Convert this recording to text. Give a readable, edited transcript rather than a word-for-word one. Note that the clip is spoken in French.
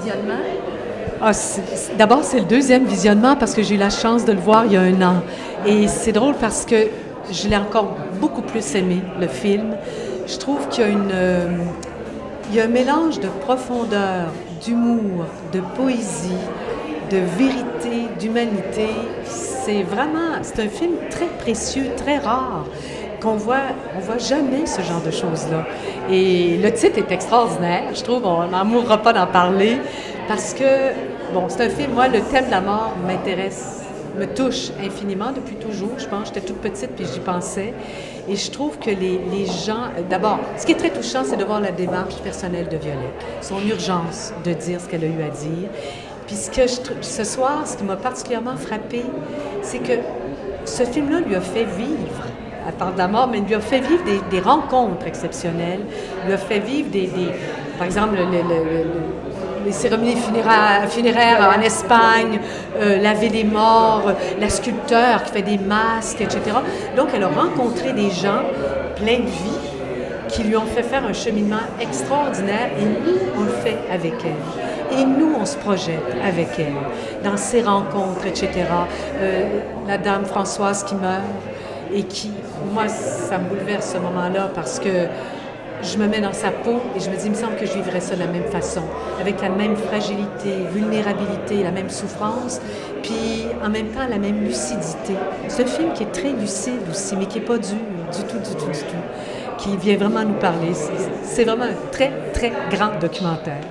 visionnement? Ah, d'abord, c'est le deuxième visionnement parce que j'ai eu la chance de le voir il y a un an. Et c'est drôle parce que je l'ai encore beaucoup plus aimé, le film. Je trouve qu'il y a il y a un mélange de profondeur, d'humour, de poésie, de vérité, d'humanité. C'est un film très précieux, très rare, on voit jamais ce genre de choses-là. Et le titre est extraordinaire, je trouve, on n'en mourra pas d'en parler, parce que, bon, c'est un film, moi, le thème de la mort m'intéresse, me touche infiniment depuis toujours, je pense. J'étais toute petite puis j'y pensais. Et je trouve que les gens... D'abord, ce qui est très touchant, c'est de voir la démarche personnelle de Violette, son urgence de dire ce qu'elle a eu à dire. Puis ce soir, ce qui m'a particulièrement frappée, c'est que ce film-là lui a fait vivre, elle parle de la mort, mais lui a fait vivre des rencontres exceptionnelles, lui a fait vivre par exemple, les cérémonies funéraires en Espagne, laver les morts, la sculpteur qui fait des masques, etc. Donc, elle a rencontré des gens pleins de vie qui lui ont fait faire un cheminement extraordinaire et nous, on le fait avec elle. Et nous, on se projette avec elle dans ces rencontres, etc. La dame Françoise qui meurt et qui, moi, ça me bouleverse ce moment-là parce que je me mets dans sa peau et je me dis, il me semble que je vivrais ça de la même façon, avec la même fragilité, vulnérabilité, la même souffrance, puis en même temps la même lucidité. C'est un film qui est très lucide aussi, mais qui n'est pas dur du tout, du tout, du tout, qui vient vraiment nous parler. C'est vraiment un très, très grand documentaire.